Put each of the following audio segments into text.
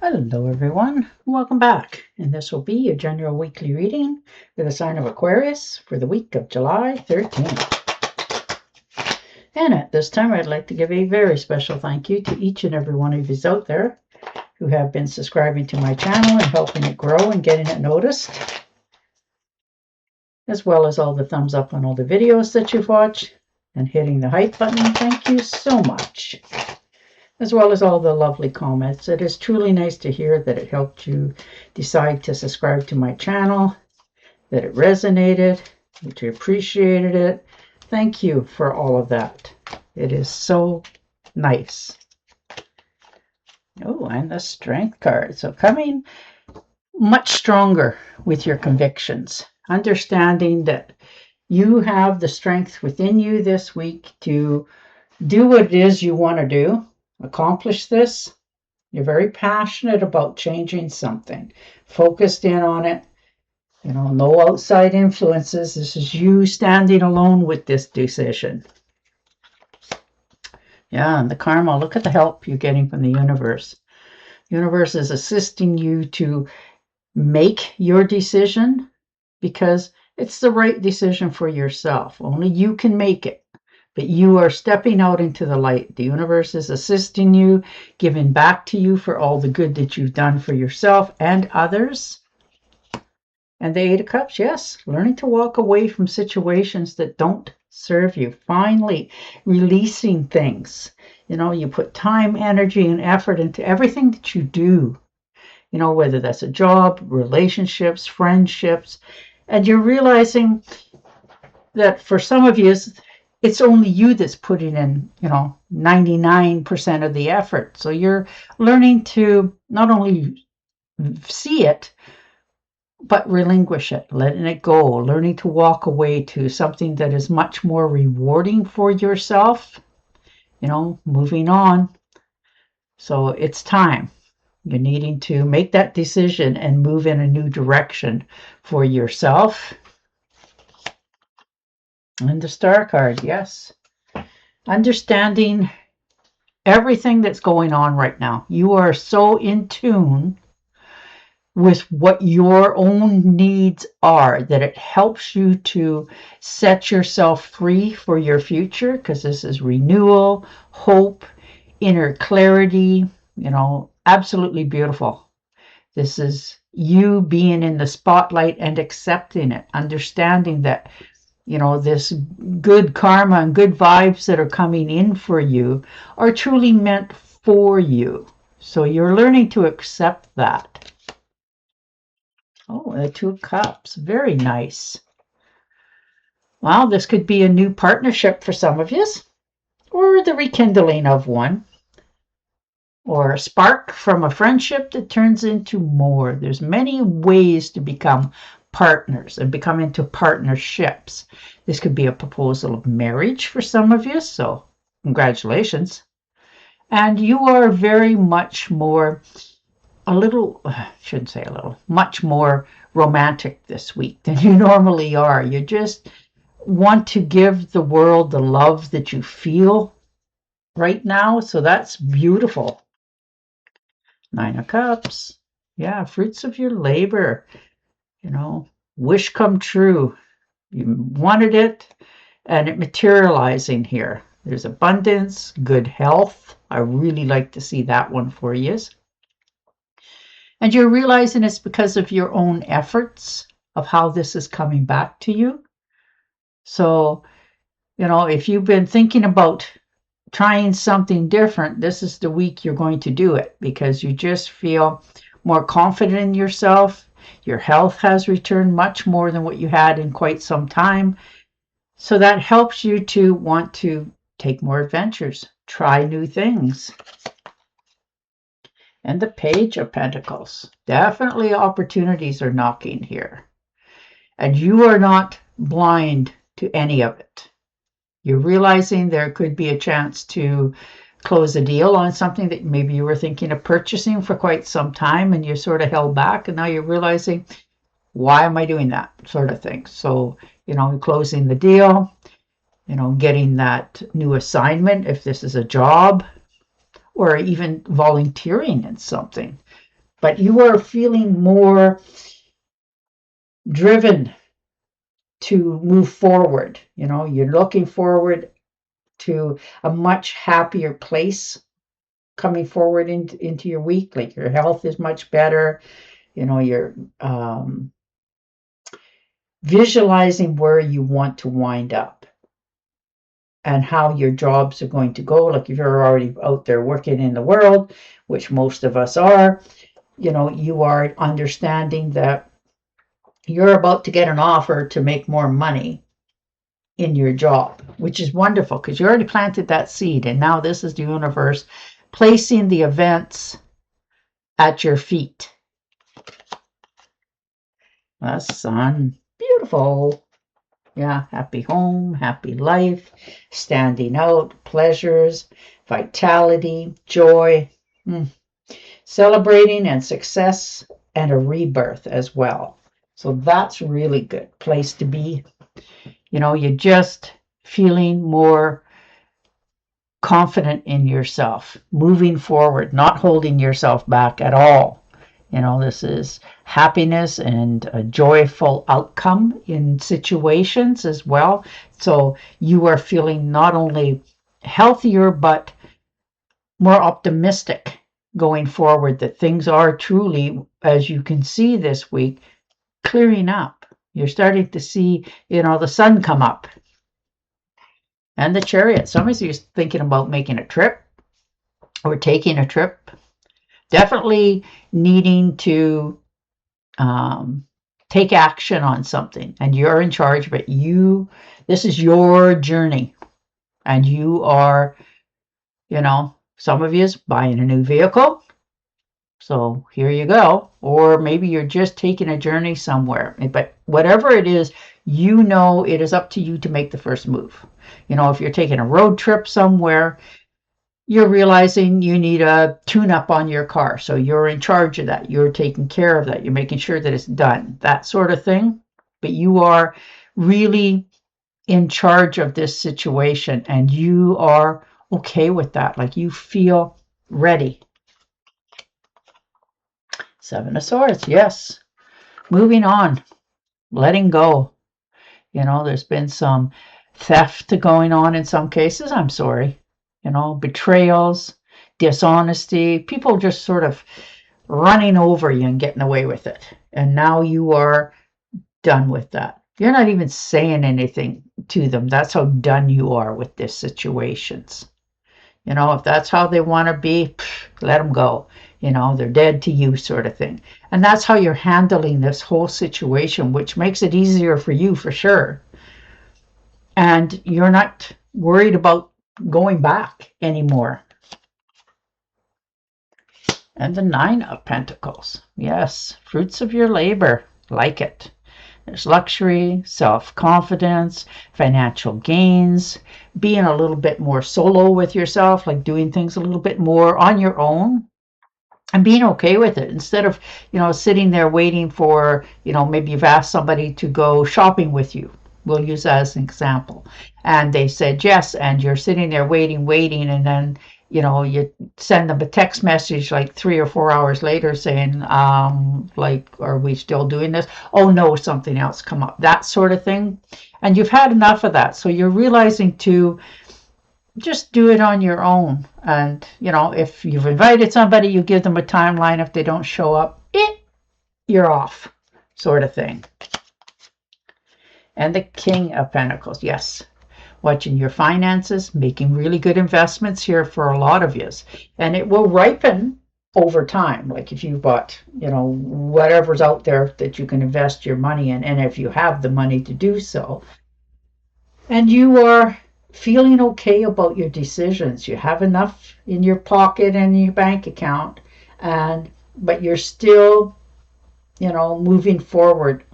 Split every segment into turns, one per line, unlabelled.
Hello everyone, welcome back, and this will be your general weekly reading for the sign of Aquarius for the week of July 13th. And at this time I'd like to give a very special thank you to each and every one of you out there who have been subscribing to my channel and helping it grow and getting it noticed, as well as all the thumbs up on all the videos that you've watched and hitting the hype button. Thank you so much. As well as all the lovely comments. It is truly nice to hear that it helped you decide to subscribe to my channel, that it resonated, that you appreciated it. Thank you for all of that. It is so nice. Oh, and the Strength card. So coming much stronger with your convictions, understanding that you have the strength within you this week to do what it is you want to do. Accomplish this. You're very passionate about changing something, focused in on it, no outside influences. This is you standing alone with this decision. Yeah, and the karma, look at the help you're getting from the universe. The universe is assisting you to make your decision because it's the right decision for yourself. Only you can make it. But you are stepping out into the light. The universe is assisting you, giving back to you for all the good that you've done for yourself and others. And the Eight of Cups, yes, learning to walk away from situations that don't serve you. Finally, releasing things. You put time, energy, and effort into everything that you do. Whether that's a job, relationships, friendships. And you're realizing that for some of you, it's only you that's putting in, 99% of the effort. So you're learning to not only see it, but relinquish it, letting it go, learning to walk away to something that is much more rewarding for yourself, moving on. So it's time. You're needing to make that decision and move in a new direction for yourself. And the Star card, yes. Understanding everything that's going on right now. You are so in tune with what your own needs are that it helps you to set yourself free for your future, because this is renewal, hope, inner clarity, absolutely beautiful. This is you being in the spotlight and accepting it, understanding that this good karma and good vibes that are coming in for you are truly meant for you. So you're learning to accept that. Oh, the Two of Cups. Very nice. Well, this could be a new partnership for some of you, or the rekindling of one, or a spark from a friendship that turns into more. There's many ways to become partners and become into partnerships. This could be a proposal of marriage for some of you, so congratulations. And you are very much more, much more romantic this week than you normally are. You just want to give the world the love that you feel right now, so that's beautiful. Nine of Cups. Yeah, fruits of your labor. Wish come true. You wanted it, and it materializing here. There's abundance, good health. I really like to see that one for you. And you're realizing it's because of your own efforts of how this is coming back to you. So, if you've been thinking about trying something different, this is the week you're going to do it, because you just feel more confident in yourself. Your health has returned much more than what you had in quite some time. So that helps you to want to take more adventures, try new things. And the Page of Pentacles. Definitely opportunities are knocking here. And you are not blind to any of it. You're realizing there could be a chance to close a deal on something that maybe you were thinking of purchasing for quite some time and you sort of held back, and now you're realizing, why am I doing that, sort of thing. So, closing the deal, getting that new assignment if this is a job, or even volunteering in something. but you are feeling more driven to move forward. You know, you're looking forward to a much happier place coming forward into your week. Like your health is much better. You know, you're visualizing where you want to wind up and how your jobs are going to go. Like if you're already out there working in the world, which most of us are, you know, you are understanding that you're about to get an offer to make more money in your job, which is wonderful because you already planted that seed. And now this is the universe placing the events at your feet. The sun, beautiful. Yeah, happy home, happy life, standing out, pleasures, vitality, joy, celebrating and success, and a rebirth as well. So that's really good place to be. You know, you're just feeling more confident in yourself, moving forward, not holding yourself back at all. You know, this is happiness and a joyful outcome in situations as well. So you are feeling not only healthier, but more optimistic going forward that things are truly, as you can see this week, clearing up. You're starting to see, you know, the sun come up. And the Chariot. Some of you are thinking about making a trip or taking a trip. Definitely needing to take action on something, and you're in charge of it. This is your journey, and you are, you know, some of you is buying a new vehicle. So here you go. Or maybe you're just taking a journey somewhere. But whatever it is, you know it is up to you to make the first move. You know, if you're taking a road trip somewhere, you're realizing you need a tune-up on your car. So you're in charge of that. You're taking care of that. You're making sure that it's done. That sort of thing. But you are really in charge of this situation, and you are okay with that. Like you feel ready. Seven of Swords, yes. Moving on, letting go. You know, there's been some theft going on in some cases. I'm sorry. You know, betrayals, dishonesty, people just sort of running over you and getting away with it. And now you are done with that. You're not even saying anything to them. That's how done you are with these situations. You know, if that's how they want to be, let them go. You know, they're dead to you, sort of thing. And that's how you're handling this whole situation, which makes it easier for you for sure. And you're not worried about going back anymore. And the Nine of Pentacles. Yes, fruits of your labor. Like it. There's luxury, self-confidence, financial gains, being a little bit more solo with yourself, like doing things a little bit more on your own and being okay with it instead of, you know, sitting there waiting for, you know, maybe you've asked somebody to go shopping with you. We'll use that as an example. And they said yes, and you're sitting there waiting, and then, you know, you send them a text message like 3 or 4 hours later saying, like, are we still doing this? Oh no, something else come up, that sort of thing. And you've had enough of that. So you're realizing to just do it on your own. And, you know, if you've invited somebody, you give them a timeline. If they don't show up, you're off, sort of thing. And the King of Pentacles, yes. Watching your finances, making really good investments here for a lot of you. And it will ripen over time. Like if you've bought, you know, whatever's out there that you can invest your money in, and if you have the money to do so. And you are feeling okay about your decisions. You have enough in your pocket and in your bank account, but you're still, you know, moving forward,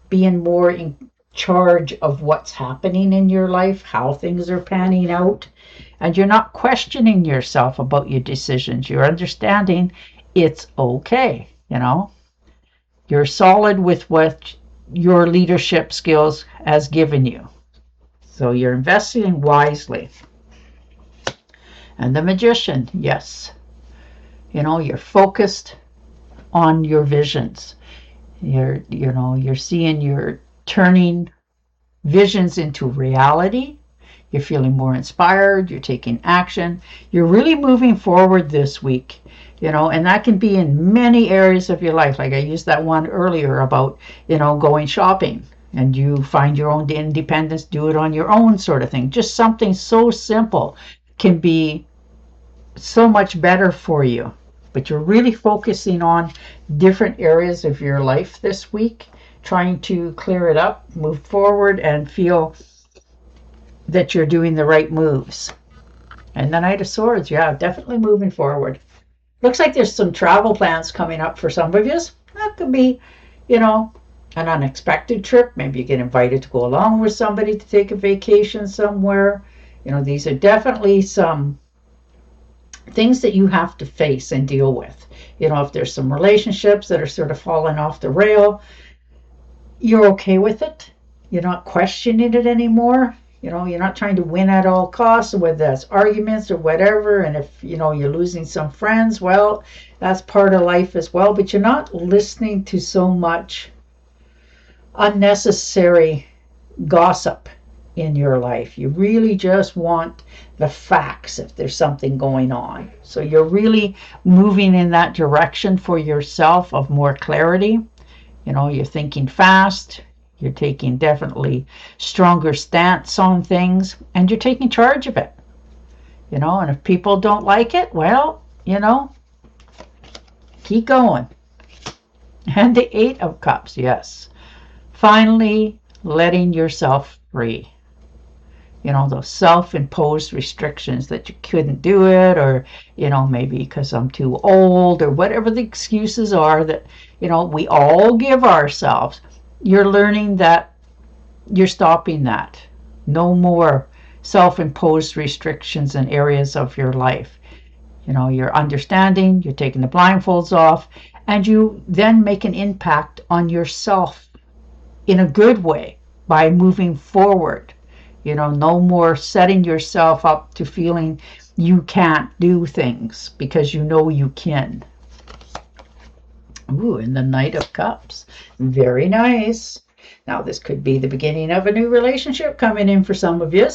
being more in charge of what's happening in your life, how things are panning out, and you're not questioning yourself about your decisions. You're understanding it's okay, you know. You're solid with what your leadership skills has given you. So you're investing wisely. And the Magician, yes. You know, you're focused on your visions. You're seeing, you're turning visions into reality. You're feeling more inspired. You're taking action. You're really moving forward this week, and that can be in many areas of your life. Like I used that one earlier about, going shopping, and you find your own independence, do it on your own sort of thing. Just something so simple can be so much better for you. But you're really focusing on different areas of your life this week, trying to clear it up, move forward, and feel that you're doing the right moves. And the Knight of Swords, yeah, definitely moving forward. Looks like there's some travel plans coming up for some of you. That could be, an unexpected trip. Maybe you get invited to go along with somebody to take a vacation somewhere. These are definitely some things that you have to face and deal with. If there's some relationships that are sort of falling off the rail, you're okay with it. You're not questioning it anymore. You're not trying to win at all costs, whether that's arguments or whatever. And if, you're losing some friends, well, that's part of life as well. But you're not listening to so much unnecessary gossip in your life. You really just want the facts if there's something going on. So you're really moving in that direction for yourself of more clarity. You're thinking fast. You're taking definitely stronger stance on things, and you're taking charge of it. And if people don't like it, well, keep going. And the Eight of Cups, yes. Finally letting yourself free. Those self-imposed restrictions that you couldn't do it, or, maybe because I'm too old, or whatever the excuses are that, we all give ourselves. You're learning that you're stopping that. No more self-imposed restrictions in areas of your life. You're understanding, you're taking the blindfolds off, and you then make an impact on yourself in a good way by moving forward. No more setting yourself up to feeling you can't do things because you can. Ooh, and the Knight of Cups. Very nice. Now, this could be the beginning of a new relationship coming in for some of you.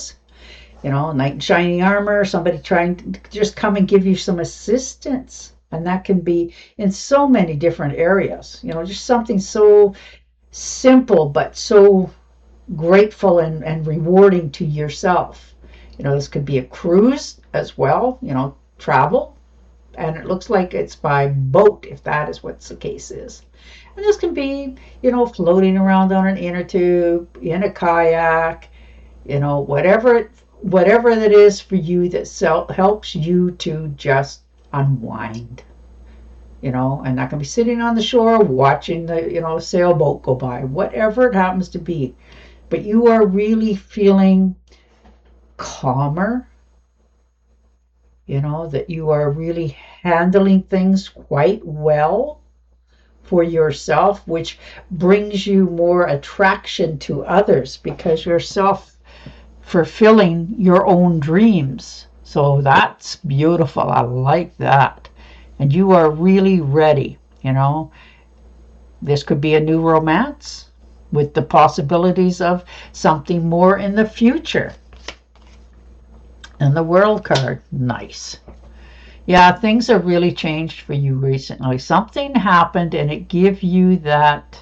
Knight in shining armor, somebody trying to just come and give you some assistance. And that can be in so many different areas. Just something so simple, but so grateful and rewarding to yourself. This could be a cruise as well, travel. And it looks like it's by boat, if that is what the case is. And this can be, floating around on an inner tube, in a kayak, whatever that is for you that helps you to just unwind. And that can be sitting on the shore watching the, sailboat go by, whatever it happens to be. But you are really feeling calmer, that you are really handling things quite well for yourself, which brings you more attraction to others because you're self-fulfilling your own dreams. So that's beautiful. I like that. And you are really ready, This could be a new romance with the possibilities of something more in the future. And the World card, nice. Yeah, things have really changed for you recently. Something happened and it gave you that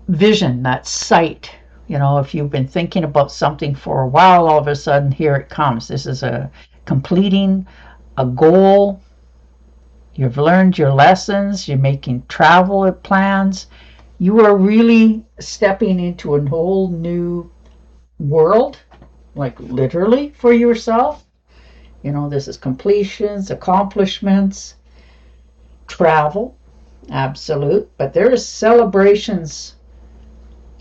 vision, that sight. If you've been thinking about something for a while, all of a sudden here it comes. This is a completing a goal. You've learned your lessons. You're making travel plans. You are really stepping into a whole new world, like literally for yourself. This is completions, accomplishments, travel, absolute. But there is celebrations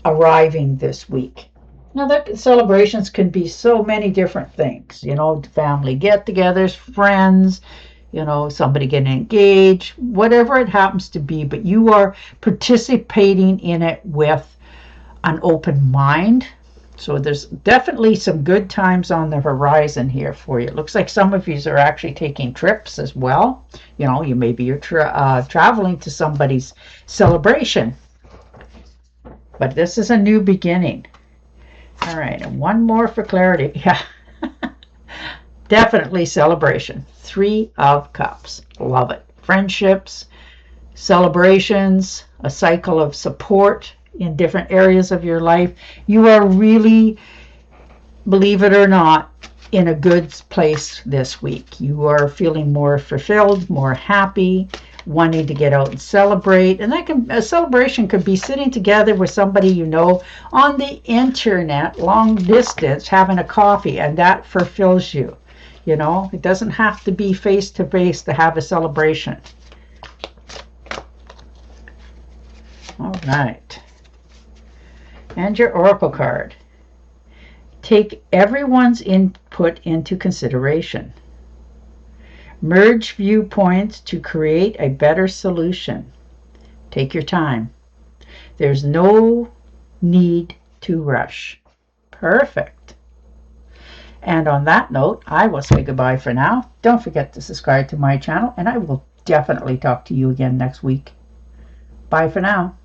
arriving this week. Now, that celebrations can be so many different things. Family get-togethers, friends, somebody getting engaged, whatever it happens to be. But you are participating in it with an open mind. So there's definitely some good times on the horizon here for you. It looks like some of you are actually taking trips as well. You know, you're traveling to somebody's celebration. But this is a new beginning. All right, and one more for clarity. Yeah, definitely celebration. 3 of Cups. Love it. Friendships, celebrations, a cycle of support in different areas of your life. You are really, believe it or not, in a good place this week. You are feeling more fulfilled, more happy, wanting to get out and celebrate. And a celebration could be sitting together with somebody you know on the internet, long distance, having a coffee, and that fulfills you. You know, it doesn't have to be face to face to have a celebration. All right. And your oracle card. Take everyone's input into consideration. Merge viewpoints to create a better solution. Take your time. There's no need to rush. Perfect. And on that note, I will say goodbye for now. Don't forget to subscribe to my channel, and I will definitely talk to you again next week. Bye for now.